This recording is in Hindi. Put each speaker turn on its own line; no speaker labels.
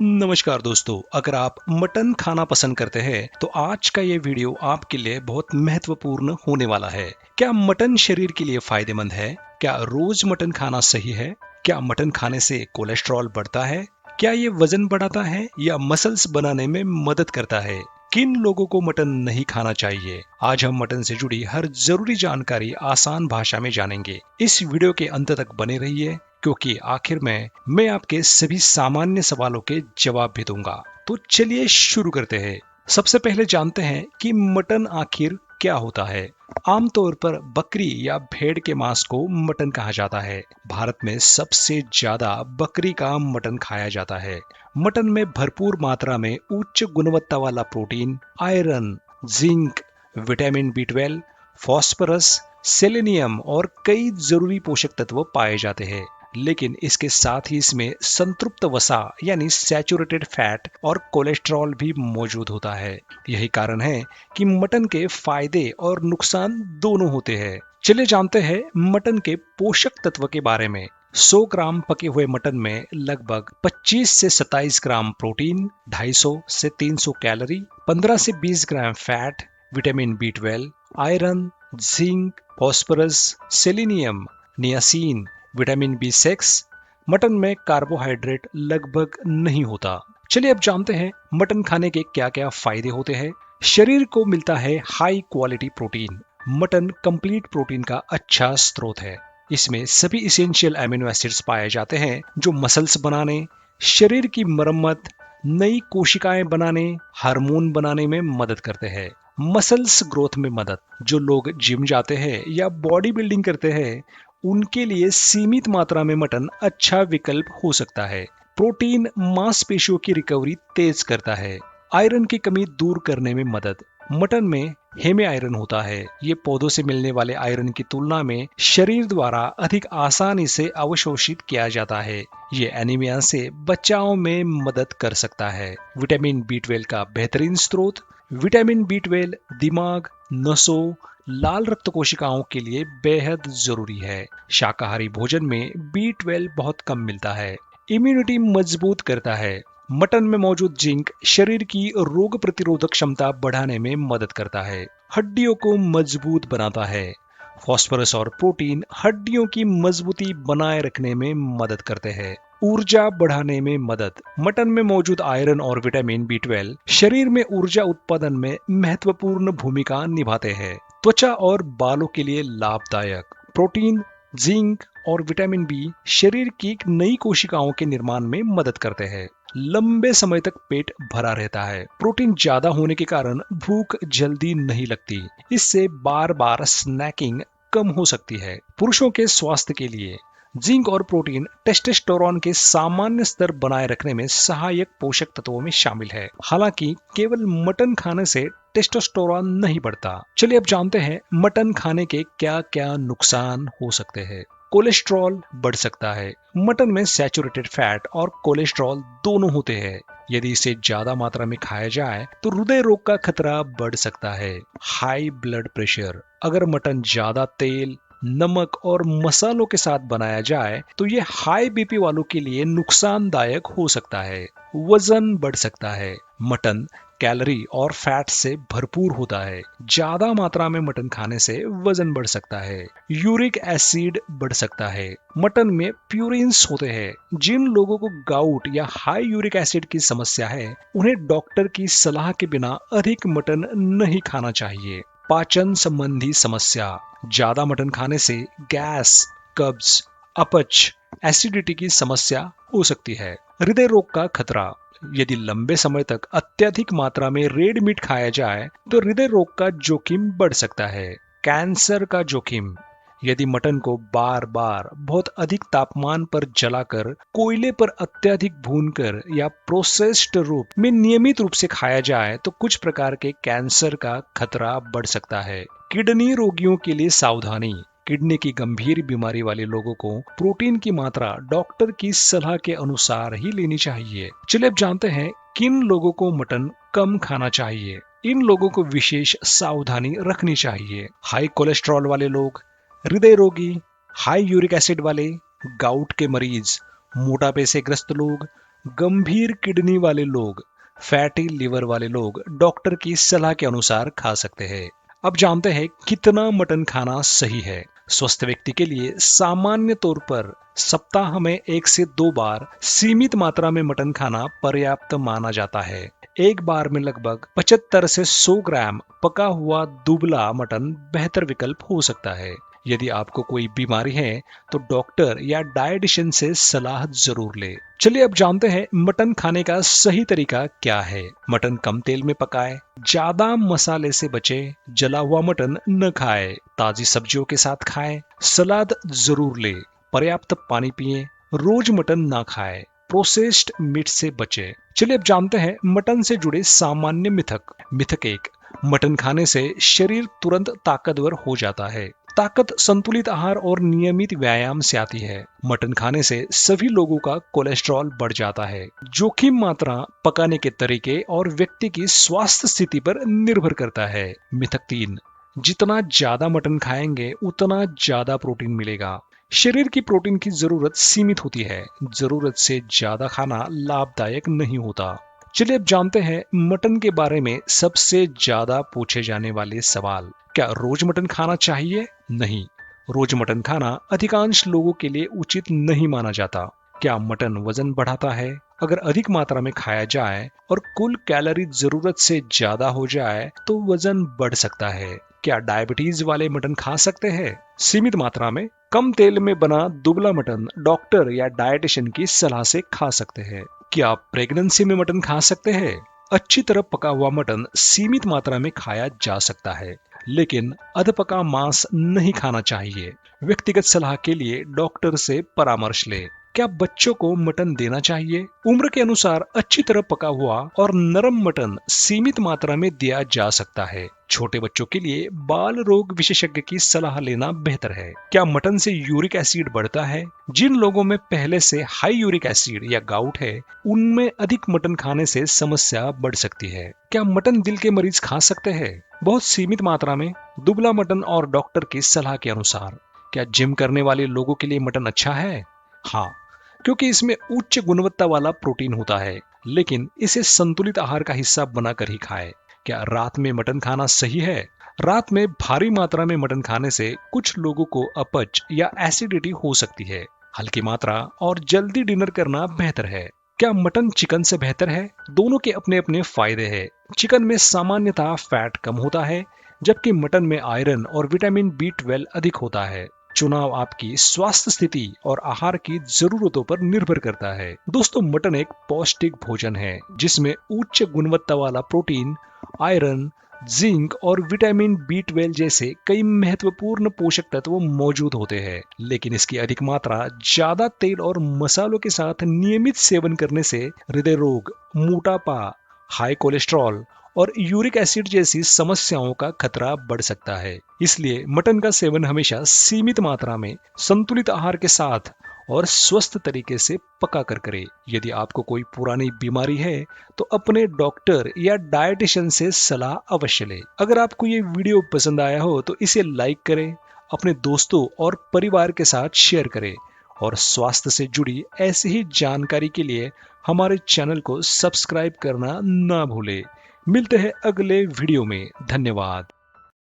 नमस्कार दोस्तों, अगर आप मटन खाना पसंद करते हैं तो आज का ये वीडियो आपके लिए बहुत महत्वपूर्ण होने वाला है। क्या मटन शरीर के लिए फायदेमंद है? क्या रोज मटन खाना सही है? क्या मटन खाने से कोलेस्ट्रॉल बढ़ता है? क्या ये वजन बढ़ाता है या मसल्स बनाने में मदद करता है? किन लोगों को मटन नहीं खाना चाहिए? आज हम मटन से जुड़ी हर जरूरी जानकारी आसान भाषा में जानेंगे। इस वीडियो के अंत तक बने रहिए क्योंकि आखिर में मैं आपके सभी सामान्य सवालों के जवाब भी दूंगा। तो चलिए शुरू करते हैं। सबसे पहले जानते हैं कि मटन आखिर क्या होता है। आमतौर पर बकरी या भेड़ के मांस को मटन कहा जाता है। भारत में सबसे ज्यादा बकरी का मटन खाया जाता है। मटन में भरपूर मात्रा में उच्च गुणवत्ता वाला protein, iron, zinc, vitamin B 12, phosphorus, selenium और कई जरूरी पोषक तत्व पाए जाते हैं। लेकिन इसके साथ ही इसमें संतृप्त वसा यानी सैचुरेटेड फैट और कोलेस्ट्रॉल भी मौजूद होता है। यही कारण है कि मटन के फायदे और नुकसान दोनों होते हैं। चलिए जानते हैं मटन के पोषक तत्व के बारे में। 100 ग्राम पके हुए मटन में लगभग 25 से 27 ग्राम प्रोटीन, 250 से 300 कैलोरी, 15 से 20 gram fat, vitamin B 12, iron, zinc, phosphorus, selenium, niacin, vitamin B 6। Mutton में कार्बोहाइड्रेट लगभग नहीं होता। चलिए अब जानते हैं मटन खाने के क्या क्या फायदे होते हैं। शरीर को मिलता है high quality protein. Mutton complete protein का अच्छा स्रोत है। इसमें सभी इसेंशियल एमिनो एसिड्स पाए जाते हैं जो मसल्स बनाने, शरीर की मरम्मत, नई कोशिकाएं बनाने, हार्मोन बनाने में मदद करते हैं। मसल्स ग्रोथ में मदद। जो लोग जिम जाते हैं या बॉडी बिल्डिंग करते हैं उनके लिए सीमित मात्रा में मटन अच्छा विकल्प हो सकता है। प्रोटीन मांसपेशियों की रिकवरी तेज करता है। आयरन की कमी दूर करने में मदद। मटन में हेमे आयरन होता है। ये पौधों से मिलने वाले आयरन की तुलना में शरीर द्वारा अधिक आसानी से अवशोषित किया जाता है। ये एनीमिया से बचाव में मदद कर सकता है। विटामिन बी 12 का बेहतरीन स्रोत। विटामिन बी 12 दिमाग, नसों, लाल रक्त कोशिकाओं के लिए बेहद जरूरी है। शाकाहारी भोजन में बी 12 बहुत कम मिलता है। इम्यूनिटी मजबूत करता है। मटन में मौजूद जिंक शरीर की रोग प्रतिरोधक क्षमता बढ़ाने में मदद करता है। हड्डियों को मजबूत बनाता है। फास्फोरस और प्रोटीन हड्डियों की मजबूती बनाए रखने में मदद करते हैं। ऊर्जा बढ़ाने में मदद। मटन में मौजूद आयरन और विटामिन बी 12 शरीर में ऊर्जा उत्पादन में महत्वपूर्ण भूमिका निभाते हैं। त्वचा और बालों के लिए लाभदायक। प्रोटीन, जिंक और विटामिन बी शरीर की नई कोशिकाओं के निर्माण में मदद करते हैं। लंबे समय तक पेट भरा रहता है। प्रोटीन ज्यादा होने के कारण भूख जल्दी नहीं लगती। इससे बार बार स्नैकिंग कम हो सकती है। पुरुषों के स्वास्थ्य के लिए जिंक और प्रोटीन टेस्टोस्टेरोन के सामान्य स्तर बनाए रखने में सहायक पोषक तत्वों में शामिल है। हालांकि केवल मटन खाने से टेस्टोस्टेरोन नहीं बढ़ता। चलिए अब जानते हैं मटन खाने के क्या क्या नुकसान हो सकते हैं। कोलेस्ट्रॉल बढ़ सकता है। मटन में सैचुरेटेड फैट और कोलेस्ट्रॉल दोनों होते हैं। यदि इसे ज्यादा मात्रा में खाया जाए तो हृदय रोग का खतरा बढ़ सकता है। High blood pressure. अगर मटन ज्यादा तेल, नमक और मसालों के साथ बनाया जाए तो ये हाई बीपी वालों के लिए नुकसानदायक हो सकता है। वजन बढ़ सकता है। मटन कैलोरी और फैट से भरपूर होता है। ज्यादा मात्रा में मटन खाने से वजन बढ़ सकता है। यूरिक एसिड बढ़ सकता है। मटन में प्यूरिन्स होते हैं। जिन लोगों को गाउट या हाई यूरिक एसिड की समस्या है उन्हें डॉक्टर की सलाह के बिना अधिक मटन नहीं खाना चाहिए। पाचन संबंधी समस्या। ज्यादा मटन खाने से गैस, कब्ज, अपच, एसिडिटी की समस्या हो सकती है। हृदय रोग का खतरा। यदि लंबे समय तक अत्यधिक मात्रा में रेड मीट खाया जाए तो हृदय रोग का जोखिम बढ़ सकता है। कैंसर का जोखिम। यदि मटन को बार बार बहुत अधिक तापमान पर जलाकर, कोयले पर अत्यधिक भूनकर या प्रोसेस्ड रूप में नियमित रूप से खाया जाए तो कुछ प्रकार के कैंसर का खतरा बढ़ सकता है। किडनी रोगियों के लिए सावधानी। किडनी की गंभीर बीमारी वाले लोगों को प्रोटीन की मात्रा डॉक्टर की सलाह के अनुसार ही लेनी चाहिए। चलिए अब जानते हैं किन लोगों को मटन कम खाना चाहिए। इन लोगों को विशेष सावधानी रखनी चाहिए। हाई कोलेस्ट्रॉल वाले लोग, हृदय रोगी, हाई यूरिक एसिड वाले, गाउट के मरीज, मोटापे से ग्रस्त लोग, गंभीर किडनी वाले लोग, फैटी लिवर वाले लोग डॉक्टर की सलाह के अनुसार खा सकते हैं। अब जानते हैं कितना मटन खाना सही है। स्वस्थ व्यक्ति के लिए सामान्य तौर पर सप्ताह में 1 से 2 बार सीमित मात्रा में मटन खाना पर्याप्त माना जाता है। एक बार में लगभग 75 से 100 ग्राम पका हुआ दुबला मटन बेहतर विकल्प हो सकता है। यदि आपको कोई बीमारी है तो डॉक्टर या डायटिशियन से सलाह जरूर ले। चलिए अब जानते हैं मटन खाने का सही तरीका क्या है। मटन कम तेल में पकाए, ज्यादा मसाले से बचे, जला हुआ मटन न खाए, ताजी सब्जियों के साथ खाएं, सलाद जरूर ले, पर्याप्त पानी पिए, रोज मटन ना खाए, प्रोसेस्ड मीट से बचे। चलिए अब जानते हैं मटन से जुड़े सामान्य मिथक। मिथक 1, मटन खाने से शरीर तुरंत ताकतवर हो जाता है। ताकत संतुलित आहार और नियमित व्यायाम से आती है। मटन खाने से सभी लोगों का कोलेस्ट्रॉल बढ़ जाता है। जोखिम मात्रा पकाने के तरीके और व्यक्ति की स्वास्थ्य स्थिति पर निर्भर करता है। मिथक 3, जितना ज्यादा मटन खाएंगे उतना ज्यादा प्रोटीन मिलेगा। शरीर की प्रोटीन की जरूरत सीमित होती है। जरूरत से ज्यादा खाना लाभदायक नहीं होता। चलिए अब जानते हैं मटन के बारे में सबसे ज्यादा पूछे जाने वाले सवाल। क्या रोज मटन खाना चाहिए? नहीं, रोज मटन खाना अधिकांश लोगों के लिए उचित नहीं माना जाता। क्या मटन वजन बढ़ाता है? अगर अधिक मात्रा में खाया जाए और कुल कैलोरी जरूरत से ज्यादा हो जाए तो वजन बढ़ सकता है। क्या डायबिटीज वाले मटन खा सकते हैं? सीमित मात्रा में कम तेल में बना दुबला मटन डॉक्टर या डायटिशियन की सलाह से खा सकते हैं। क्या आप प्रेगनेंसी में मटन खा सकते हैं? अच्छी तरह पका हुआ मटन सीमित मात्रा में खाया जा सकता है, लेकिन अधपका मांस नहीं खाना चाहिए। व्यक्तिगत सलाह के लिए डॉक्टर से परामर्श ले। क्या बच्चों को मटन देना चाहिए? उम्र के अनुसार अच्छी तरह पका हुआ और नरम मटन सीमित मात्रा में दिया जा सकता है। छोटे बच्चों के लिए बाल रोग विशेषज्ञ की सलाह लेना बेहतर है। क्या मटन से यूरिक एसिड बढ़ता है? जिन लोगों में पहले से हाई यूरिक एसिड या गाउट है, उनमें अधिक मटन खाने से समस्या बढ़ सकती है। क्या मटन दिल के मरीज खा सकते हैं? बहुत सीमित मात्रा में, दुबला मटन और डॉक्टर की सलाह के अनुसार। क्या जिम करने वाले लोगों के लिए मटन अच्छा है? हाँ, क्योंकि इसमें उच्च गुणवत्ता वाला प्रोटीन होता है, लेकिन इसे संतुलित आहार का हिस्सा बनाकर ही खाएं। क्या रात में मटन खाना सही है? रात में भारी मात्रा में मटन खाने से कुछ लोगों को अपच या एसिडिटी हो सकती है। हल्की मात्रा और जल्दी डिनर करना बेहतर है। क्या मटन चिकन से बेहतर है? दोनों के अपने अपने फायदे हैं। चिकन में सामान्यतः फैट कम होता है, जबकि मटन में आयरन और विटामिन B12 अधिक होता है। चुनाव आपकी स्वास्थ्य स्थिति और आहार की जरूरतों पर निर्भर करता है। दोस्तों, मटन एक पौष्टिक भोजन है जिसमें उच्च गुणवत्ता वाला प्रोटीन, आयरन, जिंक और विटामिन B12 जैसे कई महत्वपूर्ण पोषक तत्व मौजूद होते हैं। लेकिन इसकी अधिक मात्रा ज्यादा तेल और मसालों के साथ नियमित सेवन करने से हृदय रोग, मोटापा, हाई कोलेस्ट्रॉल और यूरिक एसिड जैसी समस्याओं का खतरा बढ़ सकता है। इसलिए मटन का सेवन हमेशा सीमित मात्रा में, संतुलित आहार के साथ और स्वस्थ तरीके से पका कर करें। यदि आपको कोई पुरानी बीमारी है तो अपने डॉक्टर या डायटिशियन से सलाह अवश्य लें। अगर आपको ये वीडियो पसंद आया हो तो इसे लाइक करें, अपने दोस्तों और परिवार के साथ शेयर करें और स्वास्थ्य से जुड़ी ऐसी ही जानकारी के लिए हमारे चैनल को सब्सक्राइब करना ना भूलें। मिलते हैं अगले वीडियो में। धन्यवाद।